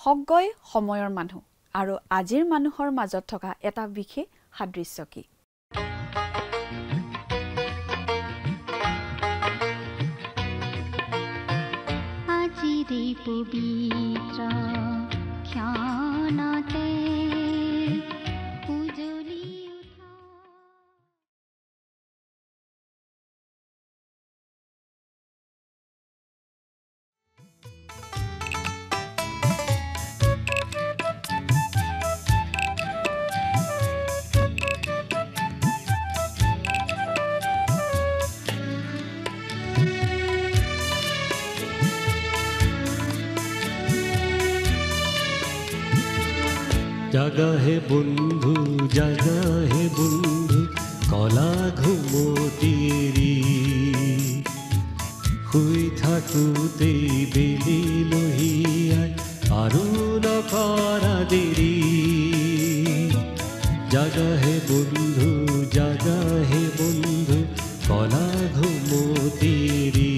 সগৈ সময়ৰ মানুহ আৰু আজিৰ মানুহৰ মাজত থকা এটা বিশেষ সাদৃশ্য কি আজিৰে পবিত্ৰ ক্ষণতে উজলি উঠা জাগা হে বন্ধু কলা ঘুমতিৰি শুই থাকোঁতেই বেলি লহিয়াই আৰু নকৰা দেৰি জাগা হে বন্ধু কলা ঘুমতিৰি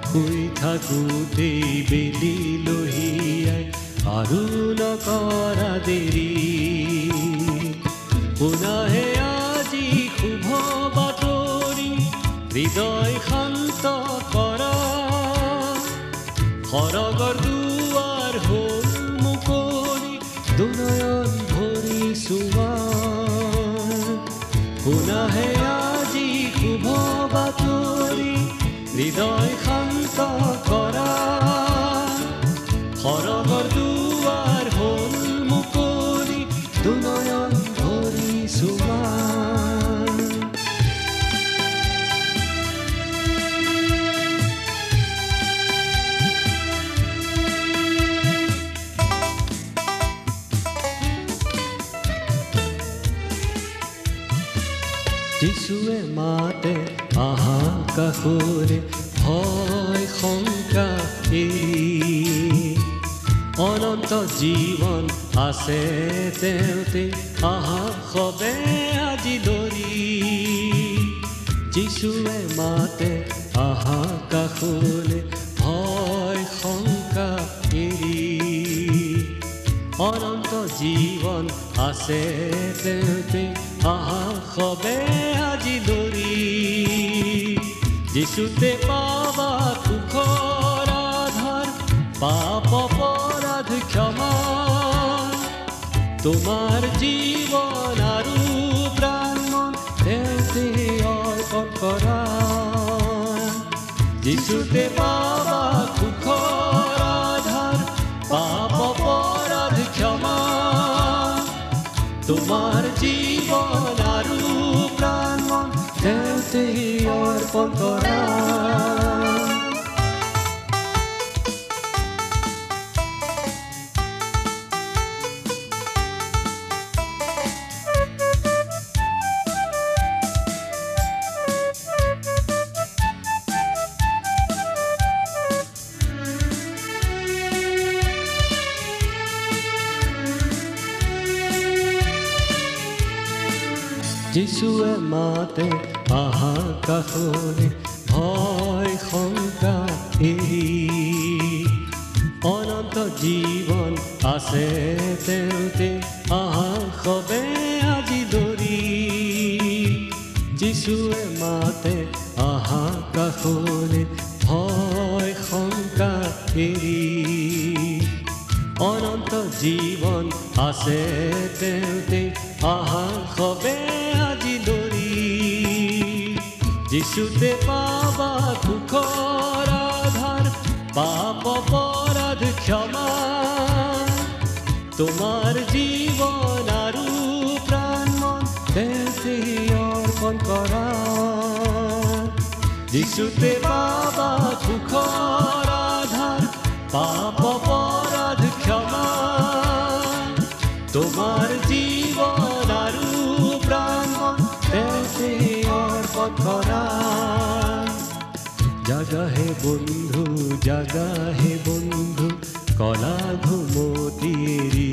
শুই থাকোঁতেই বেলি লহিয়াই আৰু নকৰা দেৰি পুনাহে আজি শুভ বাতৰি হৃদয় শান্ত কৰা সৰগৰ দুৱাৰ হ'ল মুকলি দুনয়ন ভৰি চোৱা পুনাহে আজি শুভ বাতৰি হৃদয় শান্ত কৰা সৰগৰ দুৱাৰ হ'ল মুকলি দুনয়ন ভৰি চোৱা যিশুৱে মাতে আহা কাষৰে ভয় শংকা এৰি অনন্ত জীৱন আছে তেওঁতে আহা সবে আজি ধৰি যিশুৱে মাতে আহা কাষলে ভয় শংকা এৰি অনন্ত জীৱন আছে তেওঁতে আহা সবে আজি ধৰি যিশুতে পাবা সুখৰ আধাৰ পাপ অপৰাধ ক্ষমা তোমাৰ জীৱন আৰু প্ৰাণ মন তেওঁতে অৰ্পণ কৰা যিশুতে পাবা সুখৰ আধাৰ পাপ অপৰাধ ক্ষমা তোমাৰ জীৱন আৰু প্ৰাণ মন তেওঁতে অৰ্পণ কৰা যিশুৱে মাতে আহা কাষৰে ভয় শংকা এৰি অনন্ত জীৱন আছে তেওঁতে আহা সবে আজি ধৰি যিশুৱে মাতে আহা কাষৰে ভয় শংকা এৰি অনন্ত জীৱন আছে তেওঁতে আহা সবে আজি ধৰি যিশুতে পাবা সুখৰ আধাৰ পাপ অপৰাধ ক্ষমা তোমাৰ জীৱন আৰু প্ৰাণ মন তেওঁতে অৰ্পণ কৰা যিশুতে পাবা সুখৰ আধাৰ পাপ অপৰাধ ক্ষমা তোমাৰ জীৱন আৰু প্ৰাণ মন তেওঁতে অৰ্পণ কৰা জাগা হে বন্ধু কলা ঘুমতিৰি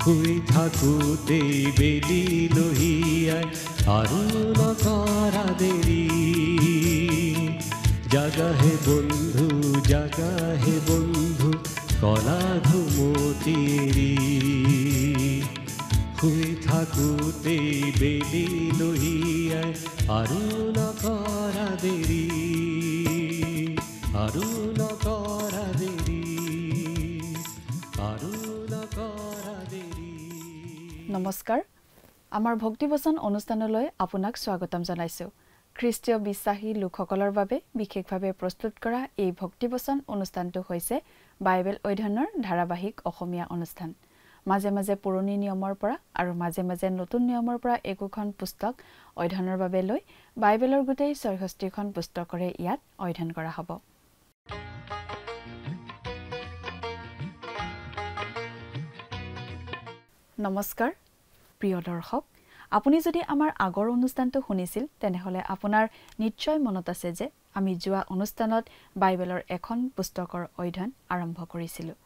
শুই থাকোঁতেই বেলি লহিয়াই আৰু নকৰা দেৰি জাগা হে বন্ধু একা হে বন্ধু কলা ঘুমতিৰি শুই থাকোঁতেই বেলি লহিয়াই আৰু নকৰা দেৰি আৰু নকৰা দেৰি আৰু নকৰা দেৰি। নমস্কাৰ, আমাৰ ভক্তিবচন অনুষ্ঠানলৈ আপোনাক স্বাগতম জনাইছোঁ। খ্ৰীষ্টীয় বিশ্বাসী লোকসকলৰ বাবে বিশেষভাৱে প্ৰস্তুত কৰা এই ভক্তিবচন অনুষ্ঠানটো হৈছে বাইবেল অধ্যয়নৰ ধাৰাবাহিক অসমীয়া অনুষ্ঠান। মাজে মাজে পুৰণি নিয়মৰ পৰা আৰু মাজে মাজে নতুন নিয়মৰ পৰা একোখন পুস্তক অধ্যয়নৰ বাবে লৈ বাইবেলৰ গোটেই ৬৬খন পুস্তকৰে ইয়াত অধ্যয়ন কৰা হ'ব। নমস্কাৰ প্ৰিয় দৰ্শক, আপুনি যদি আমাৰ আগৰ অনুষ্ঠানটো শুনিছিল তেনেহ'লে আপোনাৰ নিশ্চয় মনত আছে যে আমি যোৱা অনুষ্ঠানত বাইবেলৰ এখন পুস্তকৰ অধ্যয়ন আৰম্ভ কৰিছিলোঁ।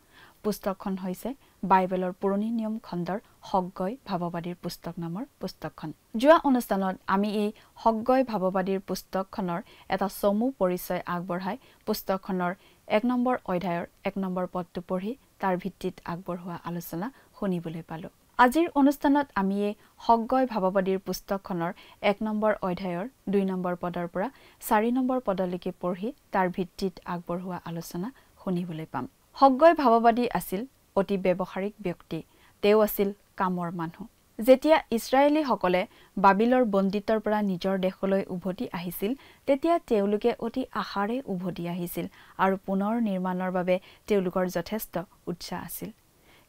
পুস্তকখন হৈছে বাইবেলৰ পুৰণি নিয়ম খণ্ডৰ সগয় ভাৱবাদীৰ পুস্তক নামৰ পুস্তকখন। যোৱা অনুষ্ঠানত আমি এই সগয় ভাৱবাদীৰ পুস্তকখনৰ এটা চমু পৰিচয় আগবঢ়াই পুস্তকখনৰ ১ নম্বৰ অধ্যায়ৰ ১ নম্বৰ পদটো পঢ়ি তাৰ ভিত্তিত আগবঢ়োৱা আলোচনা শুনিবলৈ পালোঁ। আজিৰ অনুষ্ঠানত আমি এই সগয় ভাৱবাদীৰ পুস্তকখনৰ ১ নম্বৰ অধ্যায়ৰ ২ নম্বৰ পদৰ পৰা ৪ নম্বৰ পদলৈকে পঢ়ি তাৰ ভিত্তিত আগবঢ়োৱা আলোচনা শুনিবলৈ পাম। সগয় ভাৱবাদী আছিল অতি ব্যৱহাৰিক ব্যক্তি। তেওঁ আছিল কামৰ মানুহ। যেতিয়া ইছৰাইলীসকলে বাবিলৰ বন্দীত্বৰ পৰা নিজৰ দেশলৈ উভতি আহিছিল তেতিয়া তেওঁলোকে অতি আশাৰে উভতি আহিছিল আৰু পুনৰ নিৰ্মাণৰ বাবে তেওঁলোকৰ যথেষ্ট উৎসাহ আছিল।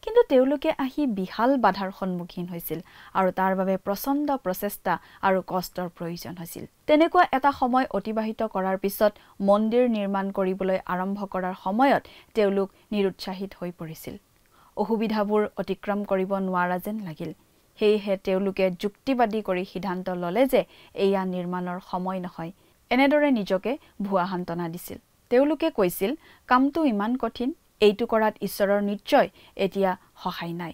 কিন্তু তেওঁলোকে আহি বিশাল বাধাৰ সন্মুখীন হৈছিল আৰু তাৰ বাবে প্ৰচণ্ড প্ৰচেষ্টা আৰু কষ্টৰ প্ৰয়োজন হৈছিল। তেনেকুৱা এটা সময় অতিবাহিত কৰাৰ পিছত মন্দিৰ নিৰ্মাণ কৰিবলৈ আৰম্ভ কৰাৰ সময়ত তেওঁলোক নিৰুৎসাহিত হৈ পৰিছিল। অসুবিধাবোৰ অতিক্ৰম কৰিব নোৱাৰা যেন লাগিল। সেয়েহে তেওঁলোকে যুক্তিবাদী কৰি সিদ্ধান্ত ল'লে যে এয়া নিৰ্মাণৰ সময় নহয়। এনেদৰে নিজকে ভুৱা সান্তনা দিছিল। তেওঁলোকে কৈছিল, কামটো ইমান কঠিন, এইটো কৰাত ঈশ্বৰৰ নিশ্চয় এতিয়া সহায় নাই।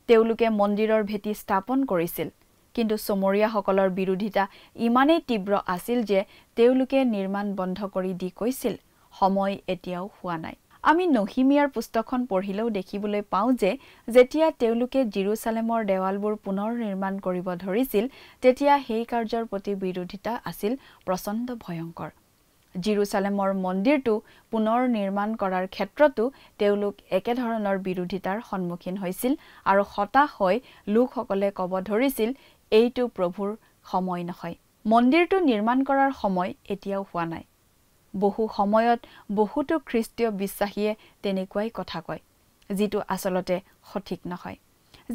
তেওঁলোকে মন্দিৰৰ ভেটি স্থাপন কৰিছিল, কিন্তু চমৰীয়াসকলৰ বিৰোধিতা ইমানেই তীব্ৰ আছিল যে তেওঁলোকে নিৰ্মাণ বন্ধ কৰি দি কৈছিল, সময় এতিয়াও হোৱা নাই। আমি নহিমিয়াৰ পুস্তকখন পঢ়িলেও দেখিবলৈ পাওঁ যে যেতিয়া তেওঁলোকে জেৰুচালেমৰ দেৱালবোৰ পুনৰ নিৰ্মাণ কৰিব ধৰিছিল তেতিয়া সেই কাৰ্যৰ প্ৰতি বিৰোধিতা আছিল প্ৰচণ্ড ভয়ংকৰ। জেৰুচালেমৰ মন্দিৰটো পুনৰ নিৰ্মাণ কৰাৰ ক্ষেত্ৰতো তেওঁলোক একেধৰণৰ বিৰোধিতাৰ সন্মুখীন হৈছিল আৰু হতাশ হৈ লোকসকলে ক'ব ধৰিছিল, এইটো প্ৰভুৰ সময় নহয়। মন্দিৰটো নিৰ্মাণ কৰাৰ সময় এতিয়াও হোৱা নাই। বহু সময়ত বহুতো খ্ৰীষ্টীয় বিশ্বাসীয়ে তেনেকুৱাই কথা কয়, যিটো আচলতে সঠিক নহয়।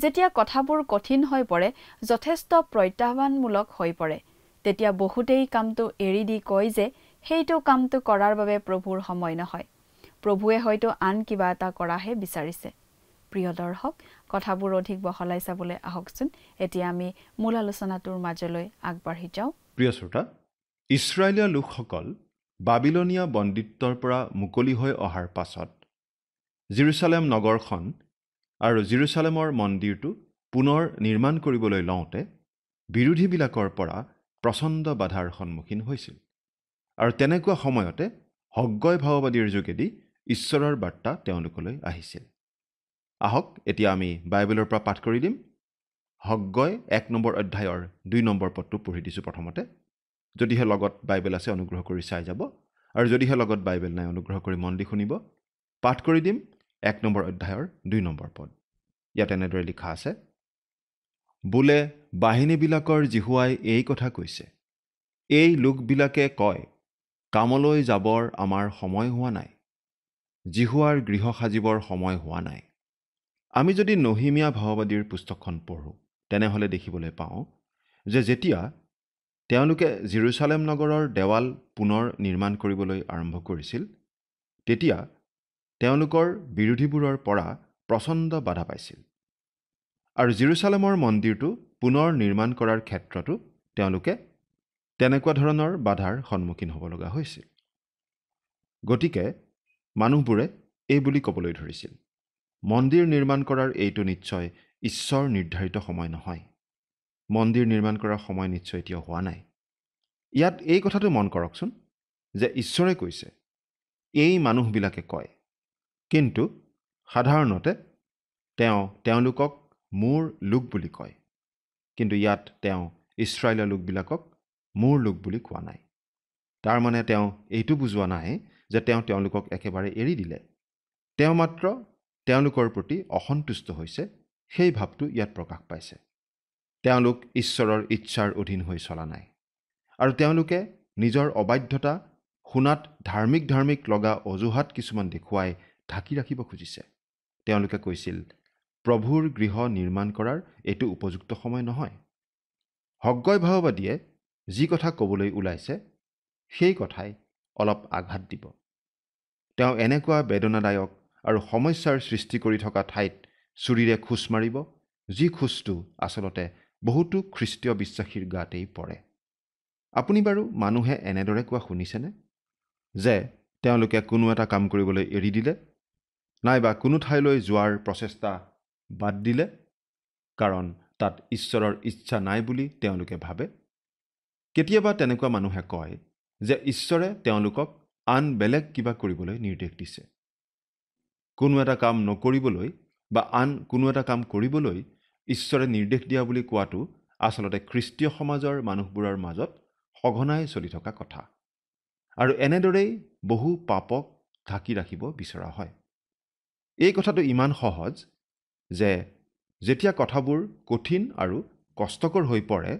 যেতিয়া কথাবোৰ কঠিন হৈ পৰে, যথেষ্ট প্ৰত্যাহ্বানমূলক হৈ পৰে, তেতিয়া বহুতেই কামটো এৰি দি কয় যে সেইটো কামটো কৰাৰ বাবে প্ৰভুৰ সময় নহয়। প্ৰভুৱে হয়তো আন কিবা এটা কৰাহে বিচাৰিছে। প্ৰিয় দৰ্শক, কথাবোৰ অধিক বহলাই চাবলৈ আহকচোন। এতিয়া আমি মূল আলোচনাটোৰ মাজলৈ আগবাঢ়ি যাওঁ। প্ৰিয় শ্ৰোতা, ইছৰাইলীয় লোকসকল বাবিলনীয়া বন্দীত্বৰ পৰা মুকলি হৈ অহাৰ পাছত জেৰুচালেম নগৰখন আৰু জেৰুচালেমৰ মন্দিৰটো পুনৰ নিৰ্মাণ কৰিবলৈ লওঁতে বিৰোধীবিলাকৰ পৰা প্ৰচণ্ড বাধাৰ সন্মুখীন হৈছিল। আৰু তেনেকুৱা সময়তে সগয় ভাৱবাদীৰ যোগেদি ঈশ্বৰৰ বাৰ্তা তেওঁলোকলৈ আহিছিল। আহক এতিয়া আমি বাইবেলৰ পৰা পাঠ কৰি দিম। সগয় ১ নম্বৰ অধ্যায়ৰ ২ নম্বৰ পদটো পঢ়ি দিছোঁ প্ৰথমতে। যদিহে লগত বাইবেল আছে অনুগ্ৰহ কৰি চাই যাব, আৰু যদিহে লগত বাইবেল নাই অনুগ্ৰহ কৰি মন দি শুনিব। পাঠ কৰি দিম ১ নম্বৰ অধ্যায়ৰ ২ নম্বৰ পদ। ইয়াত এনেদৰে লিখা আছে, বোলে বাহিনীবিলাকৰ জিহুৱাই এই কথা কৈছে, এই লোকবিলাকে কয়, কামলৈ যাবৰ আমাৰ সময় হোৱা নাই, জিহুৱাৰ গৃহ সাজিবৰ সময় হোৱা নাই। আমি যদি নহিমিয়া ভাৱবাদীৰ পুস্তকখন পঢ়োঁ তেনেহ'লে দেখিবলৈ পাওঁ যে যেতিয়া তেওঁলোকে জেৰুচালেম নগৰৰ দেৱাল পুনৰ নিৰ্মাণ কৰিবলৈ আৰম্ভ কৰিছিল তেতিয়া তেওঁলোকৰ বিৰোধীবোৰৰ পৰা প্ৰচণ্ড বাধা পাইছিল। আৰু জেৰুচালেমৰ মন্দিৰটো পুনৰ নিৰ্মাণ কৰাৰ ক্ষেত্ৰতো তেওঁলোকে তেনেকুৱা ধৰণৰ বাধাৰ সন্মুখীন হ'ব লগা হৈছিল। গতিকে মানুহবোৰে এই বুলি ক'বলৈ ধৰিছিল, মন্দিৰ নিৰ্মাণ কৰাৰ এইটো নিশ্চয় ঈশ্বৰ নিৰ্ধাৰিত সময় নহয়। মন্দিৰ নিৰ্মাণ কৰাৰ সময় নিশ্চয় এতিয়াও হোৱা নাই। ইয়াত এই কথাটো মন কৰকচোন যে ঈশ্বৰে কৈছে এই মানুহবিলাকে কয়, কিন্তু সাধাৰণতে তেওঁলোকক মোৰ লোক বুলি কয়। কিন্তু ইয়াত তেওঁ ইছৰাইলৰ লোকবিলাকক মোৰ লোক বুলি কোৱা নাই। তাৰমানে তেওঁ এইটো বুজোৱা নাই যে তেওঁলোকক একেবাৰে এৰি দিলে। তেওঁ মাত্ৰ তেওঁলোকৰ প্ৰতি অসন্তুষ্ট হৈছে, সেই ভাৱটো ইয়াত প্ৰকাশ পাইছে। তেওঁলোক ঈশ্বৰৰ ইচ্ছাৰ অধীন হৈ চলা নাই, আৰু তেওঁলোকে নিজৰ অবাধ্যতা শুনাত ধাৰ্মিক লগা অজুহাত কিছুমান দেখুৱাই ঢাকি ৰাখিব খুজিছে। তেওঁলোকে কৈছিল, প্ৰভুৰ গৃহ নিৰ্মাণ কৰাৰ এইটো উপযুক্ত সময় নহয়। হগ্গই ভাৱবাদীয়ে যি কথা ক'বলৈ ওলাইছে সেই কথাই অলপ আঘাত দিব। তেওঁ এনেকুৱা বেদনাদায়ক আৰু সমস্যাৰ সৃষ্টি কৰি থকা ঠাইত চুৰিৰে খোজ মাৰিব, যি খোজটো আচলতে বহুতো খ্ৰীষ্টীয় বিশ্বাসীৰ গাতেই পৰে। আপুনি বাৰু মানুহে এনেদৰে কোৱা শুনিছেনে যে তেওঁলোকে কোনো এটা কাম কৰিবলৈ এৰি দিলে, নাইবা কোনো ঠাইলৈ যোৱাৰ প্ৰচেষ্টা বাদ দিলে, কাৰণ তাত ঈশ্বৰৰ ইচ্ছা নাই বুলি তেওঁলোকে ভাবে? কেতিয়াবা তেনেকুৱা মানুহে কয় যে ঈশ্বৰে তেওঁলোকক আন বেলেগ কিবা কৰিবলৈ নিৰ্দেশ দিছে। কোনো এটা কাম নকৰিবলৈ বা আন কোনো এটা কাম কৰিবলৈ ঈশ্বৰে নিৰ্দেশ দিয়া বুলি কোৱাটো আচলতে খ্ৰীষ্টীয় সমাজৰ মানুহবোৰৰ মাজত সঘনাই চলি থকা কথা। আৰু এনেদৰেই বহু পাপক ঢাকি ৰাখিব বিচৰা হয়। এই কথাটো ইমান সহজ যে যেতিয়া কথাবোৰ কঠিন আৰু কষ্টকৰ হৈ পৰে,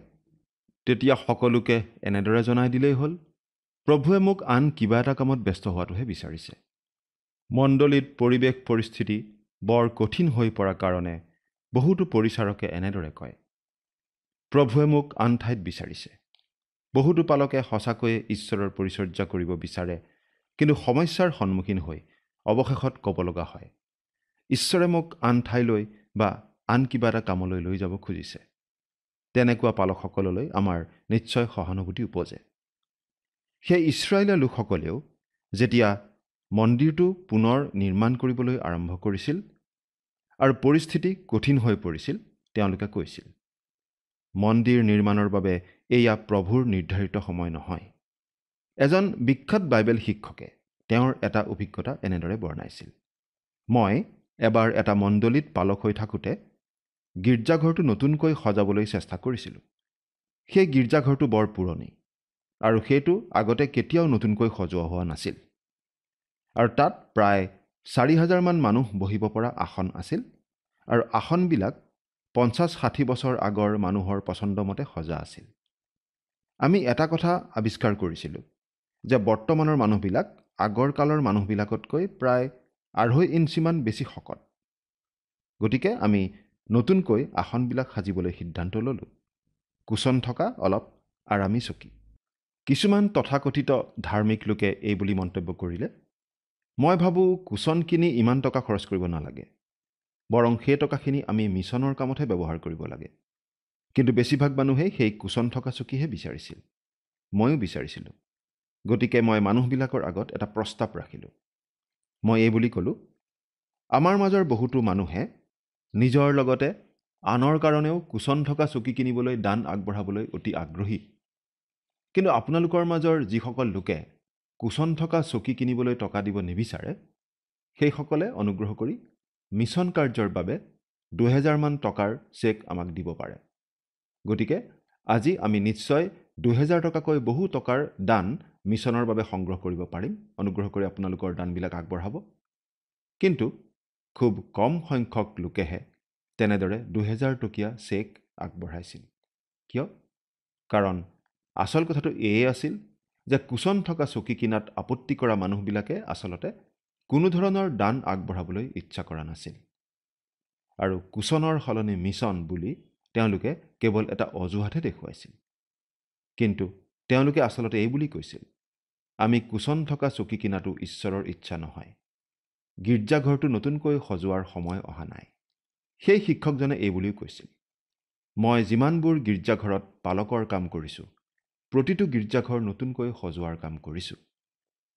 তেতিয়া সকলোকে এনেদৰে জনাই দিলেই হ'ল, প্ৰভুৱে মোক আন কিবা এটা কামত ব্যস্ত হোৱাটোহে বিচাৰিছে। মণ্ডলীত পৰিৱেশ পৰিস্থিতি বৰ কঠিন হৈ পৰা কাৰণে বহুতো পৰিচাৰকে এনেদৰে কয়, প্ৰভুৱে মোক আন ঠাইত বিচাৰিছে। বহুতো পালকে সঁচাকৈয়ে ঈশ্বৰৰ পৰিচৰ্যা কৰিব বিচাৰে, কিন্তু সমস্যাৰ সন্মুখীন হৈ অৱশেষত ক'ব লগা হয়, ঈশ্বৰে মোক আন ঠাইলৈ বা আন কিবা এটা কামলৈ লৈ যাব খুজিছে। তেনেকুৱা পালকসকললৈ আমাৰ নিশ্চয় সহানুভূতি উপজে। সেই ইছৰাইলীয়া লোকসকলেও যেতিয়া মন্দিৰটো পুনৰ নিৰ্মাণ কৰিবলৈ আৰম্ভ কৰিছিল আৰু পৰিস্থিতি কঠিন হৈ পৰিছিল, তেওঁলোকে কৈছিল, মন্দিৰ নিৰ্মাণৰ বাবে এয়া প্ৰভুৰ নিৰ্ধাৰিত সময় নহয়। এজন বিখ্যাত বাইবেল শিক্ষকে তেওঁৰ এটা অভিজ্ঞতা এনেদৰে বৰ্ণাইছিল। মই এবাৰ এটা মণ্ডলীত পালক হৈ থাকোঁতে গীৰ্জাঘৰটো নতুনকৈ সজাবলৈ চেষ্টা কৰিছিলোঁ। সেই গীৰ্জাঘৰটো বৰ পুৰণি, আৰু সেইটো আগতে কেতিয়াও নতুনকৈ সজোৱা হোৱা নাছিল। আৰু তাত প্ৰায় 4,000 মান মানুহ বহিব পৰা আসন আছিল, আৰু আসনবিলাক 50-60 বছৰ আগৰ মানুহৰ পচন্দমতে সজা আছিল। আমি এটা কথা আৱিষ্কাৰ কৰিছিলোঁ যে বৰ্তমানৰ মানুহবিলাক আগৰ কালৰ মানুহবিলাকতকৈ প্ৰায় 2.5 ইঞ্চিমান বেছি শকত। গতিকে আমি নতুনকৈ আসনবিলাক সাজিবলৈ সিদ্ধান্ত ল'লোঁ। কুচন থকা অলপ আৰামী চকী। কিছুমান তথাকথিত ধাৰ্মিক লোকে এই বুলি মন্তব্য কৰিলে, মই ভাবোঁ কুচন কিনি ইমান টকা খৰচ কৰিব নালাগে, বৰং সেই টকাখিনি আমি মিছনৰ কামতহে ব্যৱহাৰ কৰিব লাগে। কিন্তু বেছিভাগ মানুহেই সেই কুচন থকা চকীহে বিচাৰিছিল। ময়ো বিচাৰিছিলোঁ। গতিকে মই মানুহবিলাকৰ আগত এটা প্ৰস্তাৱ ৰাখিলোঁ। মই এই বুলি ক'লোঁ, আমাৰ মাজৰ বহুতো মানুহে নিজৰ লগতে আনৰ কাৰণেও কুচন থকা চকী কিনিবলৈ দান আগবঢ়াবলৈ অতি আগ্ৰহী। কিন্তু আপোনালোকৰ মাজৰ যিসকল লোকে কুচন থকা চকী কিনিবলৈ টকা দিব নিবিচাৰে, সেইসকলে অনুগ্ৰহ কৰি মিছন কাৰ্যৰ বাবে 2,000 মান টকাৰ চেক আমাক দিব পাৰে। গতিকে আজি আমি নিশ্চয় 2,000 টকাকৈ বহু টকাৰ দান মিছনৰ বাবে সংগ্ৰহ কৰিব পাৰিম। অনুগ্ৰহ কৰি আপোনালোকৰ দানবিলাক আগবঢ়াব। কিন্তু খুব কম সংখ্যক লোকেহে তেনেদৰে 2,000 টকীয়া চেক আগবঢ়াইছিল। কিয়? কাৰণ আচল কথাটো এয়ে আছিল যে কুচন থকা চকী কিনাত আপত্তি কৰা মানুহবিলাকে আচলতে কোনো ধৰণৰ দান আগবঢ়াবলৈ ইচ্ছা কৰা নাছিল। আৰু কুচনৰ সলনি মিছন বুলি তেওঁলোকে কেৱল এটা অজুহাতহে দেখুৱাইছিল। কিন্তু তেওঁলোকে আচলতে এই বুলি কৈছিল, আমি কুচন থকা চকী কিনাটো ঈশ্বৰৰ ইচ্ছা নহয়। গীৰ্জাঘৰটো নতুনকৈ সজোৱাৰ সময় অহা নাই। সেই শিক্ষকজনে এই বুলিও কৈছিল, মই যিমানবোৰ গীৰ্জাঘৰত পালকৰ কাম কৰিছোঁ, প্ৰতিটো গীৰ্জাঘৰ নতুনকৈ সজোৱাৰ কাম কৰিছোঁ।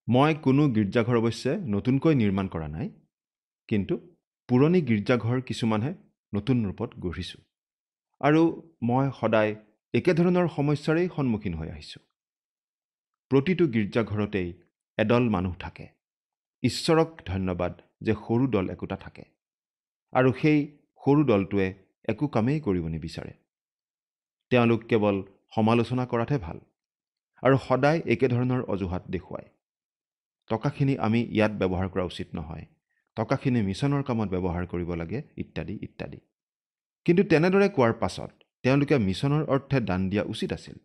মই কোনো গীৰ্জাঘৰ অৱশ্যে নতুনকৈ নিৰ্মাণ কৰা নাই, কিন্তু পুৰণি গীৰ্জাঘৰ কিছুমানহে নতুন ৰূপত গঢ়িছোঁ। আৰু মই সদায় একেধৰণৰ সমস্যাৰেই সন্মুখীন হৈ আহিছোঁ। প্ৰতিটো গীৰ্জাঘৰতেই এদল মানুহ থাকে, ঈশ্বৰক ধন্যবাদ যে সৰু দল একোটা থাকে আৰু সেই সৰু দলটোৱে একো কামেই কৰিব নিবিচাৰে। তেওঁলোক কেৱল সমালোচনা কৰাতহে ভাল আৰু সদায় একেধৰণৰ অজুহাত দেখুৱায়। টকাখিনি আমি ইয়াত ব্যৱহাৰ কৰা উচিত নহয়, টকাখিনি মিছনৰ কামত ব্যৱহাৰ কৰিব লাগে, ইত্যাদি ইত্যাদি। কিন্তু তেনেদৰে কোৱাৰ পাছত তেওঁলোকে মিছনৰ অৰ্থে দান দিয়া উচিত আছিল,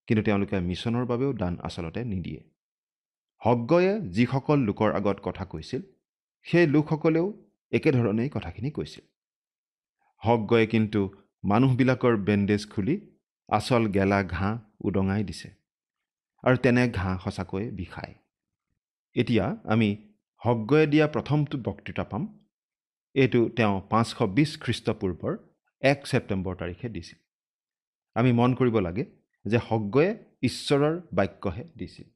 কিন্তু তেওঁলোকে মিছনৰ বাবেও দান আচলতে নিদিয়ে। হগ্গয়ে যিসকল লোকৰ আগত কথা কৈছিল সেই লোকসকলেও একেধৰণেই কথাখিনি কৈছিল। হগ্গয়ে কিন্তু মানুহবিলাকৰ বেণ্ডেজ খুলি আচল গেলা ঘাঁহ উদঙাই দিছে আৰু তেনে ঘাঁহ সঁচাকৈ বিষায়। এতিয়া আমি হগ্গয়ে দিয়া প্ৰথমটো বক্তৃতা পাম। এইটো তেওঁ 520 খ্ৰীষ্টপূৰ্বৰ 1 ছেপ্টেম্বৰ তাৰিখে দিছিল। আমি মন কৰিব লাগে যে হগ্গয়ে ঈশ্বৰৰ বাক্যহে দিছিল।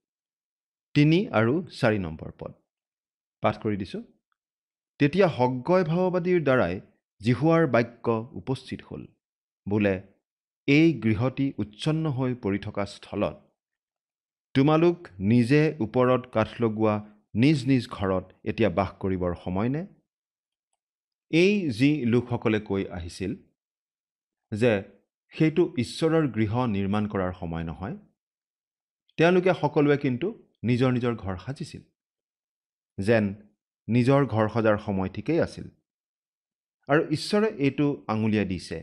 3 আৰু 4 নম্বৰ পদ পাঠ কৰি দিছোঁ। তেতিয়া হগ্গয় ভাৱবাদীৰ দ্বাৰাই জিহুৱাৰ বাক্য উপস্থিত হ'ল, বোলে এই গৃহটি উচ্ছন্ন হৈ পৰি থকা স্থলত তোমালোক নিজে ওপৰত কাঠ লগোৱা নিজ নিজ ঘৰত এতিয়া বাস কৰিবৰ সময় নে? এই যি লোকসকলে কৈ আহিছিল যে সেইটো ঈশ্বৰৰ গৃহ নিৰ্মাণ কৰাৰ সময় নহয়, তেওঁলোকে সকলোৱে কিন্তু নিজৰ নিজৰ ঘৰ সাজিছিল, যেন নিজৰ ঘৰ সজাৰ সময় ঠিকেই আছিল। আৰু ঈশ্বৰে এইটো আঙুলিয়াই দিছে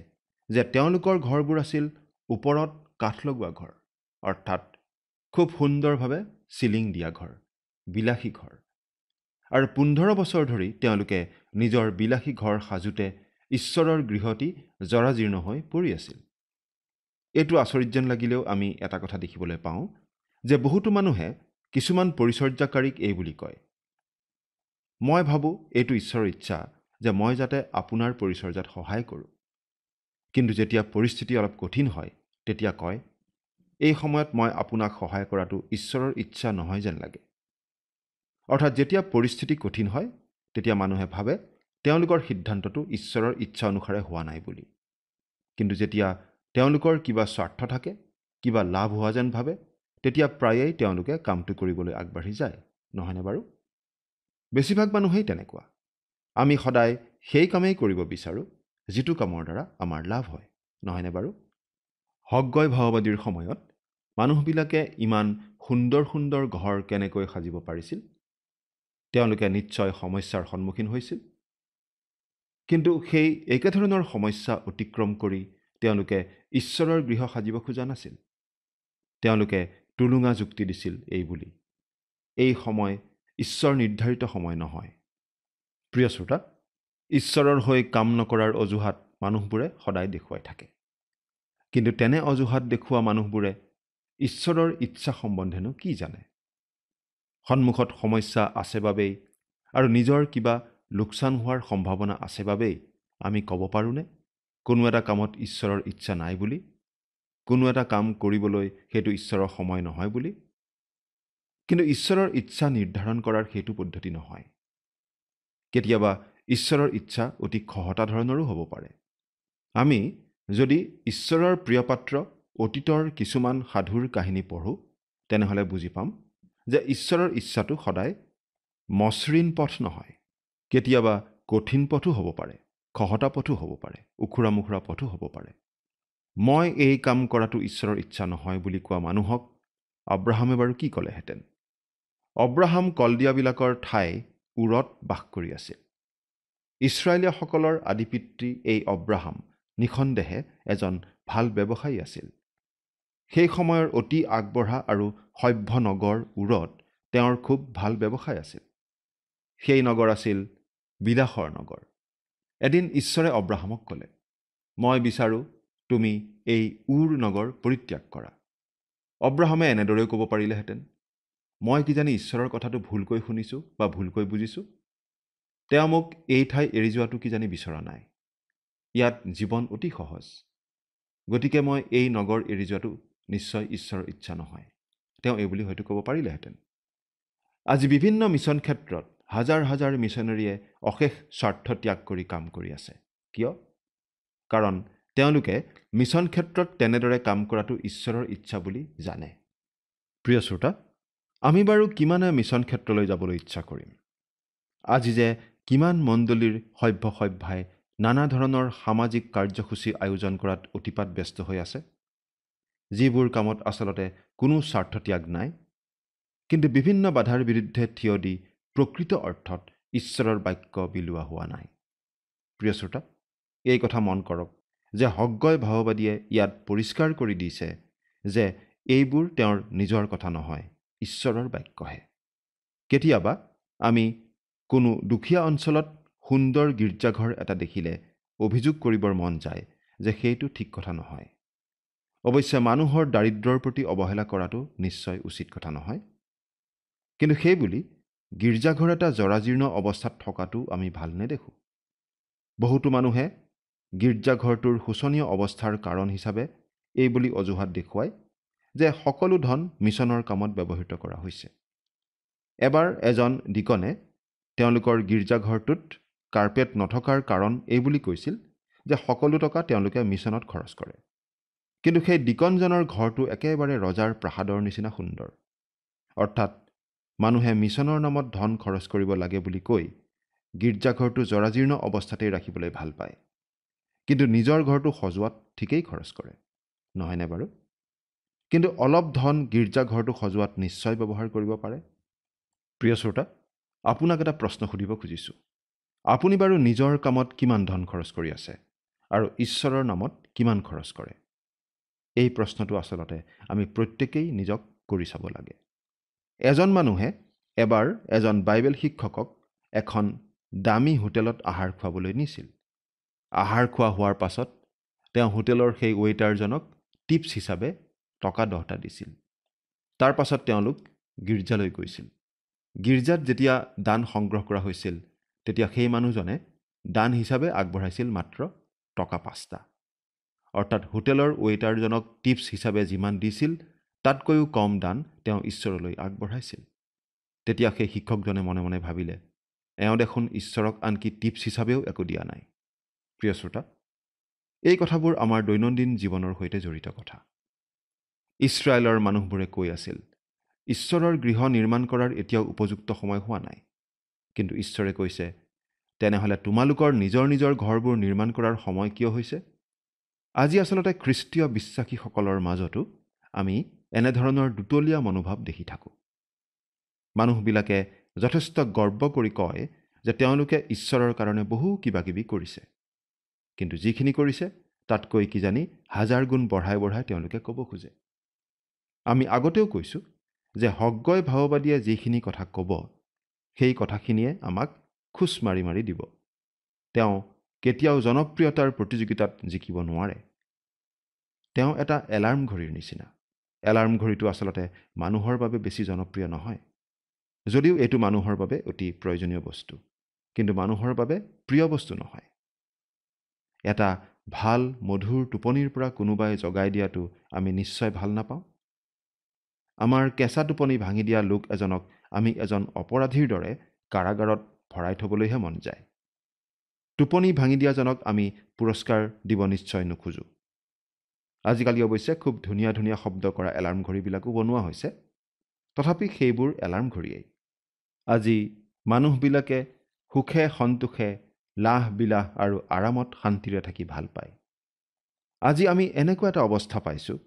যে তেওঁলোকৰ ঘৰবোৰ আছিল ওপৰত কাঠ লগোৱা ঘৰ, অৰ্থাৎ খুব সুন্দৰভাৱে চিলিং দিয়া ঘৰ, বিলাসী ঘৰ। আৰু 15 বছৰ ধৰি তেওঁলোকে নিজৰ বিলাসী ঘৰ সাজোতে ঈশ্বৰৰ গৃহটি জৰাজীৰ্ণ হৈ পৰি আছিল। এইটো আচৰিত যেন লাগিলেও আমি এটা কথা দেখিবলৈ পাওঁ যে বহুতো মানুহে কিছুমান পৰিচৰ্যাকাৰীক এই বুলি কয়, মই ভাবোঁ এইটো ঈশ্বৰৰ ইচ্ছা যে মই যাতে আপোনাৰ পৰিচৰ্যাত সহায় কৰোঁ। কিন্তু যেতিয়া পৰিস্থিতি অলপ কঠিন হয় তেতিয়া কয়, এই সময়ত মই আপোনাক সহায় কৰাটো ঈশ্বৰৰ ইচ্ছা নহয় যেন লাগে। অৰ্থাৎ যেতিয়া পৰিস্থিতি কঠিন হয় তেতিয়া মানুহে ভাবে তেওঁলোকৰ সিদ্ধান্তটো ঈশ্বৰৰ ইচ্ছা অনুসাৰে হোৱা নাই বুলি। কিন্তু যেতিয়া তেওঁলোকৰ কিবা স্বাৰ্থ থাকে, কিবা লাভ হোৱা যেন ভাবে, তেতিয়া প্ৰায়েই তেওঁলোকে কামটো কৰিবলৈ আগবাঢ়ি যায়, নহয়নে বাৰু? বেছিভাগ মানুহেই তেনেকুৱা। আমি সদায় সেই কামেই কৰিব বিচাৰোঁ যিটো কামৰ দ্বাৰা আমাৰ লাভ হয়, নহয়নে বাৰু? হগ্গয় ভাৱবাদীৰ সময়ত মানুহবিলাকে ইমান সুন্দৰ সুন্দৰ ঘৰ কেনেকৈ সাজিব পাৰিছিল? তেওঁলোকে নিশ্চয় সমস্যাৰ সন্মুখীন হৈছিল। কিন্তু সেই একেধৰণৰ সমস্যা অতিক্ৰম কৰি তেওঁলোকে ঈশ্বৰৰ গৃহ সাজিব খোজা নাছিল। তেওঁলোকে টুলুঙা যুক্তি দিছিল এই বুলি, এই সময় ঈশ্বৰ নিৰ্ধাৰিত সময় নহয়। প্ৰিয় শ্ৰোতা, ঈশ্বৰৰ হৈ কাম নকৰাৰ অজুহাত মানুহবোৰে সদায় দেখুৱাই থাকে। কিন্তু তেনে অজুহাত দেখুওৱা মানুহবোৰে ঈশ্বৰৰ ইচ্ছা সম্বন্ধেনো কি জানে? সন্মুখত সমস্যা আছে বাবেই আৰু নিজৰ কিবা লোকচান হোৱাৰ সম্ভাৱনা আছে বাবেই আমি ক'ব পাৰোঁনে কোনো এটা কামত ঈশ্বৰৰ ইচ্ছা নাই বুলি, কোনো এটা কাম কৰিবলৈ সেইটো ঈশ্বৰৰ সময় নহয় বুলি? কিন্তু ঈশ্বৰৰ ইচ্ছা নিৰ্ধাৰণ কৰাৰ সেইটো পদ্ধতি নহয়। কেতিয়াবা ঈশ্বৰৰ ইচ্ছা অতি খহটা ধৰণৰো হ'ব পাৰে। আমি যদি ঈশ্বৰৰ প্ৰিয়পাত্ৰ অতীতৰ কিছুমান সাধুৰ কাহিনী পঢ়োঁ তেনেহ'লে বুজি পাম যে ঈশ্বৰৰ ইচ্ছাটো সদায় মসৃণ পথ নহয়। কেতিয়াবা কঠিন পথো হ'ব পাৰে, খহটা পথো হ'ব পাৰে, উখুৰা মুখুৰা পথো হ'ব পাৰে। মই এই কাম কৰাটো ঈশ্বৰৰ ইচ্ছা নহয় বুলি কোৱা মানুহক আব্ৰাহামে বাৰু কি ক'লেহেঁতেন? আব্ৰাহাম কলদিয়াবিলাকৰ ঠাই উৰত বাস কৰি আছিল। ইছৰাইলীয়াসকলৰ আদিপিতৃ এই আব্ৰাহাম নিঃসন্দেহে এজন ভাল ব্যৱসায়ী আছিল। সেই সময়ৰ অতি আগবঢ়া আৰু সভ্য নগৰ উৰত তেওঁৰ খুব ভাল ব্যৱসায় আছিল। সেই নগৰ আছিল বিলাসৰ নগৰ। এদিন ঈশ্বৰে আব্ৰাহামক ক'লে, মই বিচাৰোঁ তুমি এই উৰ নগৰ পৰিত্যাগ কৰা। আব্ৰাহামে এনেদৰেও ক'ব পাৰিলেহেঁতেন, মই কিজানি ঈশ্বৰৰ কথাটো ভুলকৈ শুনিছোঁ বা ভুলকৈ বুজিছোঁ। তেওঁ মোক এই ঠাই এৰি যোৱাটো কিজানি বিচৰা নাই। ইয়াত জীৱন অতি সহজ, গতিকে মই এই নগৰ এৰি যোৱাটো নিশ্চয় ঈশ্বৰৰ ইচ্ছা নহয়। তেওঁ এইবুলি হয়তো ক'ব পাৰিলেহেঁতেন। আজি বিভিন্ন মিছন ক্ষেত্ৰত হাজাৰ হাজাৰ মিছনেৰীয়ে অশেষ স্বাৰ্থ ত্যাগ কৰি কাম কৰি আছে। কিয়? কাৰণ তেওঁলোকে মিছন ক্ষেত্ৰত তেনেদৰে কাম কৰাটো ঈশ্বৰৰ ইচ্ছা বুলি জানে। প্ৰিয় শ্ৰোতা, আমি বাৰু কিমানে মিছন ক্ষেত্ৰলৈ যাবলৈ ইচ্ছা কৰিম? আজি যে কিমান মণ্ডলীৰ সভ্যসভ্যাই নানা ধৰণৰ সামাজিক কাৰ্যসূচী আয়োজন কৰাত অতিপাত ব্যস্ত হৈ আছে, যিবোৰ কামত আচলতে কোনো স্বাৰ্থত্যাগ নাই, কিন্তু বিভিন্ন বাধাৰ বিৰুদ্ধে থিয় দি প্ৰকৃত অৰ্থত ঈশ্বৰৰ বাক্য বিলোৱা হোৱা নাই। প্ৰিয় শ্ৰোতা, এই কথা মন কৰক যে হগ্গই ভাৱবাদীয়ে ইয়াত পৰিষ্কাৰ কৰি দিছে যে এইবোৰ তেওঁৰ নিজৰ কথা নহয়, ঈশ্বৰৰ বাক্যহে। কেতিয়াবা আমি কোনো দুখীয়া অঞ্চলত সুন্দৰ গীৰ্জাঘৰ এটা দেখিলে অভিযোগ কৰিবৰ মন যায় যে সেইটো ঠিক কথা নহয়। অৱশ্যে মানুহৰ দাৰিদ্ৰৰ প্ৰতি অৱহেলা কৰাটো নিশ্চয় উচিত কথা নহয়, কিন্তু সেই বুলি গীৰ্জাঘৰ এটা জৰাজীৰ্ণ অৱস্থাত থকাটো আমি ভাল নেদেখোঁ। বহুতো মানুহে গীৰ্জাঘৰটোৰ শোচনীয় অৱস্থাৰ কাৰণ হিচাপে এই বুলি অজুহাত দেখুৱায় যে সকলো ধন মিছনৰ কামত ব্যৱহৃত কৰা হৈছে। এবাৰ এজন ডিকনে তেওঁলোকৰ গীৰ্জাঘৰটোত কাৰ্পেট নথকাৰ কাৰণ এই বুলি কৈছিল যে সকলো টকা তেওঁলোকে মিছনত খৰচ কৰে। কিন্তু সেই ডিকনজনৰ ঘৰটো একেবাৰে ৰজাৰ প্ৰাসাদৰ নিচিনা সুন্দৰ। অৰ্থাৎ মানুহে মিছনৰ নামত ধন খৰচ কৰিব লাগে বুলি কৈ গীৰ্জাঘৰটো জৰাজীৰ্ণ অৱস্থাতেই ৰাখিবলৈ ভাল পায়, কিন্তু নিজৰ ঘৰটো সজোৱাত ঠিকেই খৰচ কৰে, নহয়নে বাৰু? কিন্তু অলপ ধন গীৰ্জাঘৰটো সজোৱাত নিশ্চয় ব্যৱহাৰ কৰিব পাৰে। প্ৰিয় শ্ৰোতা, আপোনাক এটা প্ৰশ্ন সুধিব খুজিছোঁ। আপুনি বাৰু নিজৰ কামত কিমান ধন খৰচ কৰি আছে আৰু ঈশ্বৰৰ নামত কিমান খৰচ কৰে? এই প্ৰশ্নটো আচলতে আমি প্ৰত্যেকেই নিজক কৰি চাব লাগে। এজন মানুহে এবাৰ এজন বাইবেল শিক্ষকক এখন দামী হোটেলত আহাৰ খুৱাবলৈ নিছিল। আহাৰ খোৱা হোৱাৰ পাছত তেওঁ হোটেলৰ সেই ৱেইটাৰজনক টিপছ হিচাপে টকা 10টা দিছিল। তাৰ পাছত তেওঁলোক গীৰ্জালৈ গৈছিল। গীৰ্জাত যেতিয়া দান সংগ্ৰহ কৰা হৈছিল তেতিয়া সেই মানুহজনে দান হিচাপে আগবঢ়াইছিল মাত্ৰ টকা 5টা। অৰ্থাৎ হোটেলৰ ৱেইটাৰজনক টিপছ হিচাপে যিমান দিছিল তাতকৈও কম দান তেওঁ ঈশ্বৰলৈ আগবঢ়াইছিল। তেতিয়া সেই শিক্ষকজনে মনে মনে ভাবিলে, এওঁ দেখোন ঈশ্বৰক আনকি টিপছ হিচাপেও একো দিয়া নাই। প্ৰিয় শ্ৰোতা, এই কথাবোৰ আমাৰ দৈনন্দিন জীৱনৰ সৈতে জড়িত কথা। ইছৰাইলৰ মানুহবোৰে কৈ আছিল, ঈশ্বৰৰ গৃহ নিৰ্মাণ কৰাৰ এতিয়াও উপযুক্ত সময় হোৱা নাই। কিন্তু ঈশ্বৰে কৈছে, তেনেহ'লে তোমালোকৰ নিজৰ নিজৰ ঘৰবোৰ নিৰ্মাণ কৰাৰ সময় কিয় হৈছে? আজি আচলতে খ্ৰীষ্টীয় বিশ্বাসীসকলৰ মাজতো আমি এনেধৰণৰ দুতলীয়া মনোভাৱ দেখি থাকোঁ। মানুহবিলাকে যথেষ্ট গৰ্ব কৰি কয় যে তেওঁলোকে ঈশ্বৰৰ কাৰণে বহু কিবা কিবি কৰিছে, কিন্তু যিখিনি কৰিছে তাতকৈ কিজানি 1000 গুণ বঢ়াই বঢ়াই তেওঁলোকে ক'ব খোজে। আমি আগতেও কৈছোঁ যে হগ্গই ভাৱবাদীয়ে যিখিনি কথা ক'ব সেই কথাখিনিয়ে আমাক খোজ মাৰি মাৰি দিব। তেওঁ কেতিয়াও জনপ্ৰিয়তাৰ প্ৰতিযোগিতাত জিকিব নোৱাৰে। তেওঁ এটা এলাৰ্ম ঘড়ীৰ নিচিনা। এলাৰ্ম ঘড়ীটো আচলতে মানুহৰ বাবে বেছি জনপ্ৰিয় নহয়, যদিও এইটো মানুহৰ বাবে অতি প্ৰয়োজনীয় বস্তু, কিন্তু মানুহৰ বাবে প্ৰিয় বস্তু নহয়। এটা ভাল মধুৰ টোপনিৰ পৰা কোনোবাই জগাই দিয়াটো আমি নিশ্চয় ভাল নাপাওঁ। আমাৰ কেঁচা টোপনি ভাঙি দিয়া লোক এজনক আমি এজন অপৰাধীৰ দৰে কাৰাগাৰত ভৰাই থ'বলৈহে মন যায়। টোপনি ভাঙি দিয়াজনক আমি পুৰস্কাৰ দিব নিশ্চয় নোখোজোঁ। আজিকালি অৱশ্যে খুব ধুনীয়া ধুনীয়া শব্দ কৰা এলাৰ্ম ঘড়ীবিলাকো বনোৱা হৈছে, তথাপি সেইবোৰ এলাৰ্ম ঘড়ীয়েই। আজি মানুহবিলাকে সুখে সন্তোষে লাহ বিলাহ আৰু আৰামত শান্তিৰে থাকি ভাল পায়। আজি আমি এনেকুৱা এটা অৱস্থা পাইছোঁ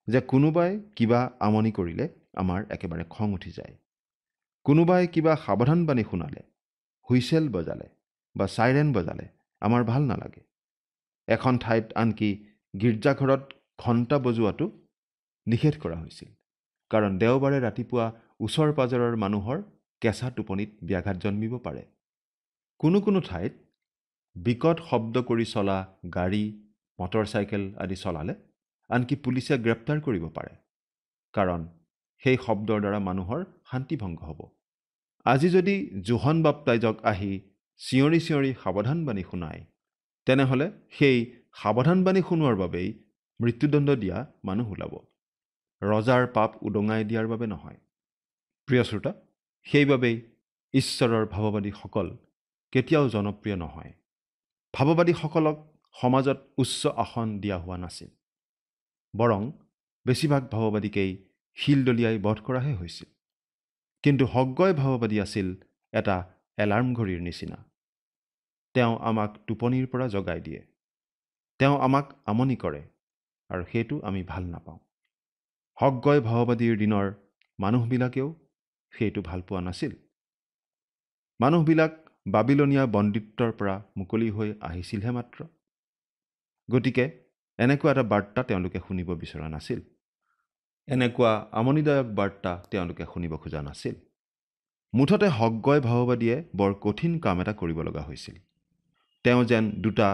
যে কোনোবাই কিবা আমনি কৰিলে আমাৰ একেবাৰে খং উঠি যায়। কোনোবাই কিবা সাৱধানবাণী শুনালে, হুইচেল বজালে বা চাইৰেন বজালে আমাৰ ভাল নালাগে। এখন ঠাইত আনকি গীৰ্জাঘৰত ঘণ্টা বজোৱাটো নিষেধ কৰা হৈছিল, কাৰণ দেওবাৰে ৰাতিপুৱা ওচৰ পাজৰৰ মানুহৰ কেঁচা টোপনিত ব্যাঘাত জন্মিব পাৰে। কোনো কোনো ঠাইত বিকট শব্দ কৰি চলা গাড়ী, মটৰচাইকেল আদি চলালে আনকি পুলিচে গ্ৰেপ্তাৰ কৰিব পাৰে, কাৰণ সেই শব্দৰ দ্বাৰা মানুহৰ শান্তিভংগ হ'ব। আজি যদি জোহন বাপ্তাইজক আহি চিঞৰি চিঞৰি সাৱধানবাণী শুনায়, তেনেহ'লে সেই সাৱধানবাণী শুনোৱাৰ বাবেই মৃত্যুদণ্ড দিয়া মানুহ ওলাব, ৰজাৰ পাপ উদঙাই দিয়াৰ বাবে নহয়। প্ৰিয় শ্ৰোতা, সেইবাবেই ঈশ্বৰৰ ভাৱবাদীসকল কেতিয়াও জনপ্ৰিয় নহয়। ভাৱবাদীসকলক সমাজত উচ্চ আসন দিয়া হোৱা নাছিল, বৰং বেছিভাগ ভাৱবাদীকেই শিল দলিয়াই বধ কৰাহে হৈছিল। কিন্তু হগ্গই ভাৱবাদী আছিল এটা এলাৰ্ম ঘড়ীৰ নিচিনা। তেওঁ আমাক টোপনিৰ পৰা জগাই দিয়ে। তেওঁ আমাক আমনি কৰে আৰু সেইটো আমি ভাল নাপাওঁ। হকগয় ভাওবাদীৰ দিনৰ মানুহবিলাকেও সেইটো ভাল পোৱা নাছিল। মানুহবিলাক বাবিলনীয়া বন্দীত্বৰ পৰা মুকলি হৈ আহিছিলহে মাত্ৰ। গতিকে এনেকুৱা এটা বাৰ্তা তেওঁলোকে শুনিব বিচৰা নাছিল। এনেকুৱা আমনিদায়ক বাৰ্তা তেওঁলোকে শুনিব খোজা নাছিল। মুঠতে হকগয় ভাওবাদীয়ে বৰ কঠিন কাম এটা কৰিব লগা হৈছিল। তেওঁ যেন দুটা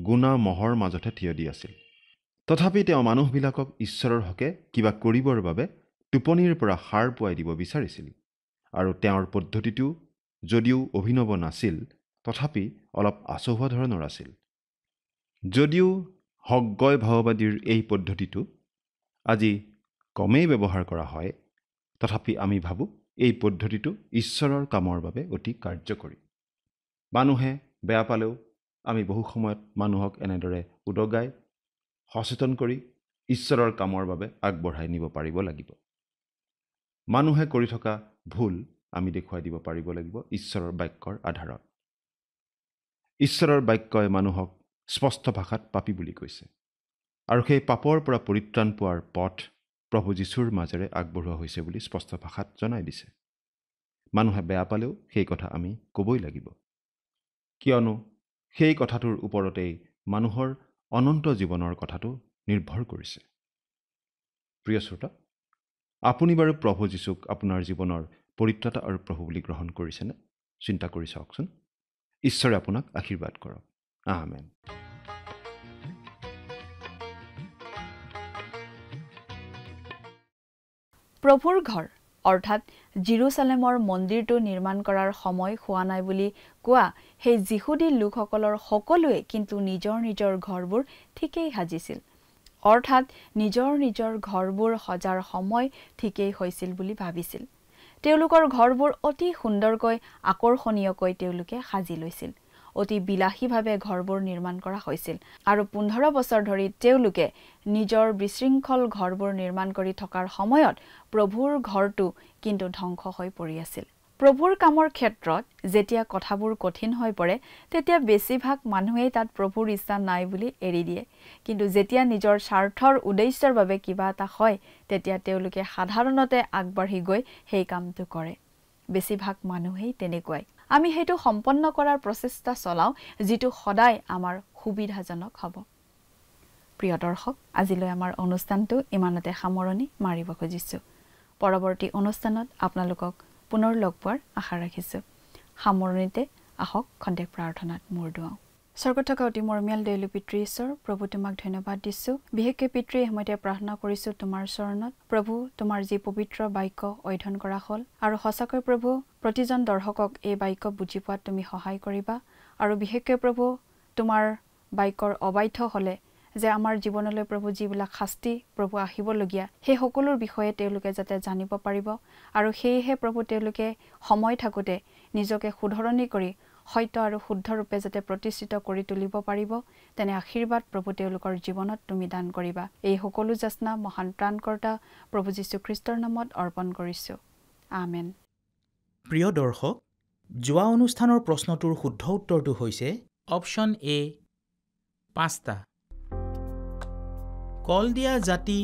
গুণা মহৰ মাজতে থিয় দি আছিল। তথাপি তেওঁ মানুহবিলাকক ঈশ্বৰৰ হকে কিবা কৰিবৰ বাবে টোপনিৰ পৰা সাৰ পুৱাই দিব বিচাৰিছিল। আৰু তেওঁৰ পদ্ধতিটো যদিও অভিনৱ নাছিল, তথাপি অলপ আচহুৱা ধৰণৰ আছিল। যদিও হকগয় ভাওবাদীৰ এই পদ্ধতিটো আজি কমেই ব্যৱহাৰ কৰা হয়, তথাপি আমি ভাবোঁ এই পদ্ধতিটো ঈশ্বৰৰ কামৰ বাবে অতি কাৰ্যকৰী। মানুহে বেয়া পালেও আমি বহু সময়ত মানুহক এনেদৰে উদগাই সচেতন কৰি ঈশ্বৰৰ কামৰ বাবে আগবঢ়াই নিব পাৰিব লাগিব। মানুহে কৰি থকা ভুল আমি দেখুৱাই দিব পাৰিব লাগিব ঈশ্বৰৰ বাক্যৰ আধাৰত। ঈশ্বৰৰ বাক্যই মানুহক স্পষ্ট ভাষাত পাপী বুলি কৈছে আৰু সেই পাপৰ পৰা পৰিত্ৰাণ পোৱাৰ পথ প্ৰভু যীশুৰ মাজেৰে আগবঢ়োৱা হৈছে বুলি স্পষ্ট ভাষাত জনাই দিছে। মানুহে বেয়া পালেও সেই কথা আমি ক'বই লাগিব, কিয়নো সেই কথাটোৰ ওপৰতেই মানুহৰ অনন্ত জীৱনৰ কথাটো নিৰ্ভৰ কৰিছে। প্ৰিয় শ্ৰোতা, আপুনি বাৰু প্ৰভু যীশুক আপোনাৰ জীৱনৰ পৰিত্ৰাতা আৰু প্ৰভু বুলি গ্ৰহণ কৰিছেনে? চিন্তা কৰি চাওকচোন। ঈশ্বৰে আপোনাক আশীৰ্বাদ কৰক। আমেন। প্ৰভুৰ ঘৰ অৰ্থাৎ জিৰচালেমৰ মন্দিৰটো নিৰ্মাণ কৰাৰ সময় হোৱা নাই বুলি কোৱা সেই যিহুদী লোকসকলৰ সকলোৱে কিন্তু নিজৰ নিজৰ ঘৰবোৰ ঠিকেই সাজিছিল। অৰ্থাৎ নিজৰ নিজৰ ঘৰবোৰ সজাৰ সময় ঠিকেই হৈছিল বুলি ভাবিছিল। তেওঁলোকৰ ঘৰবোৰ অতি সুন্দৰকৈ আকৰ্ষণীয়কৈ তেওঁলোকে সাজি লৈছিল। অতি বিলাসীভাৱে ঘৰবোৰ নিৰ্মাণ কৰা হৈছিল আৰু 15 বছৰ ধৰি তেওঁলোকে নিজৰ বিশৃংখল ঘৰবোৰ নিৰ্মাণ কৰি থকাৰ সময়ত প্ৰভুৰ ঘৰটো কিন্তু ধ্বংস হৈ পৰি আছিল। প্ৰভুৰ কামৰ ক্ষেত্ৰত যেতিয়া কথাবোৰ কঠিন হৈ পৰে, তেতিয়া বেছিভাগ মানুহেই তাত প্ৰভুৰ ইচ্ছা নাই বুলি এৰি দিয়ে। কিন্তু যেতিয়া নিজৰ স্বাৰ্থৰ উদ্দেশ্যৰ বাবে কিবা এটা হয়, তেতিয়া তেওঁলোকে সাধাৰণতে আগবাঢ়ি গৈ সেই কামটো কৰে। বেছিভাগ মানুহেই তেনেকুৱাই। আমি সেইটো সম্পন্ন কৰাৰ প্ৰচেষ্টা চলাওঁ, যিটো সদায় আমাৰ সুবিধাজনক হ'ব। প্ৰিয় দৰ্শক, আজিলৈ আমাৰ অনুষ্ঠানটো ইমানতে সামৰণি মাৰিব খুজিছোঁ। পৰৱৰ্তী অনুষ্ঠানত আপোনালোকক পুনৰ লগ পোৱাৰ আশা ৰাখিছোঁ। সামৰণিতে আহক খন্তেক প্ৰাৰ্থনাত মূৰ দুৱাওঁ। স্বৰ্গত থকা অতি মৰমীয়াল দয়ালু পিতৃ ঈশ্বৰ, প্ৰভু তোমাক ধন্যবাদ দিছোঁ। বিশেষকৈ পিতৃ সময়তে প্ৰাৰ্থনা কৰিছোঁ তোমাৰ চৰণত। প্ৰভু, তোমাৰ যি পবিত্ৰ বাক্য অধ্যয়ন কৰা হ'ল আৰু সঁচাকৈ প্ৰভু প্ৰতিজন দৰ্শকক এই বাক্য বুজি পোৱাত তুমি সহায় কৰিবা। আৰু বিশেষকৈ প্ৰভু তোমাৰ বাক্যৰ অবাধ্য হ'লে যে আমাৰ জীৱনলৈ প্ৰভু যিবিলাক শাস্তি প্ৰভু আহিবলগীয়া, সেই সকলোৰ বিষয়ে তেওঁলোকে যাতে জানিব পাৰিব আৰু সেয়েহে প্ৰভু তেওঁলোকে সময় থাকোঁতে নিজকে শুধৰণি কৰি সত্য আৰু শুদ্ধ ৰূপে যাতে প্ৰতিষ্ঠিত কৰি তুলিব পাৰিব, তেনে আশীৰ্বাদ প্ৰভু তেওঁলোকৰ জীৱনত তুমি দান কৰিবা। এই সকলো যাচনা মহান ত্ৰাণকৰ্তা প্ৰভু যীশুখ্ৰীষ্টৰ নামত অৰ্পণ কৰিছোঁ। আমেন। প্ৰিয় দৰ্শক, যোৱা অনুষ্ঠানৰ প্ৰশ্নটোৰ শুদ্ধ উত্তৰটো হৈছে অপশ্যন এ 5টা। কলডিয়া জাতি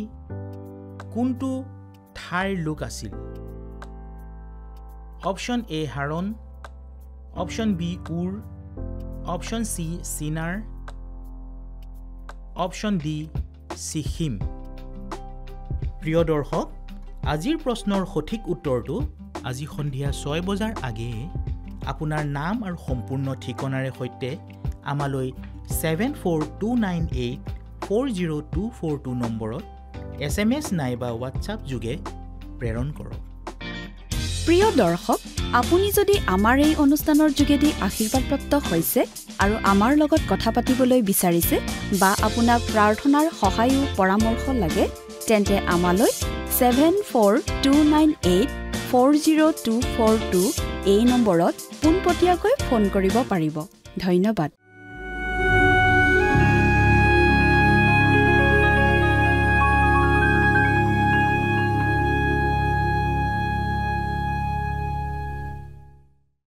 কোনটো ঠাইৰ লোক আছিল? Option A Haran, option B Ur, option C Shinar, option D Shechem. প্ৰিয় দৰ্শক, আজিৰ প্ৰশ্নৰ সঠিক উত্তৰটো আজি সন্ধিয়া 6 বজাৰ আগেয়ে আপোনাৰ নাম আৰু সম্পূৰ্ণ ঠিকনাৰে সৈতে আমালৈ 7429840242 নম্বৰত SMS নাইবা হোৱাটছআপ যোগে প্ৰেৰণ কৰক। প্ৰিয় দৰ্শক, আপুনি যদি আমাৰ এই অনুষ্ঠানৰ যোগেদি আশীৰ্বাদপ্ৰাপ্ত হৈছে আৰু আমাৰ লগত কথা পাতিবলৈ বিচাৰিছে বা আপোনাক প্ৰাৰ্থনাৰ সহায়ো পৰামৰ্শ লাগে, তেন্তে আমালৈ 7429840242 এই নম্বৰত পোনপটীয়াকৈ ফোন কৰিব পাৰিব। ধন্যবাদ।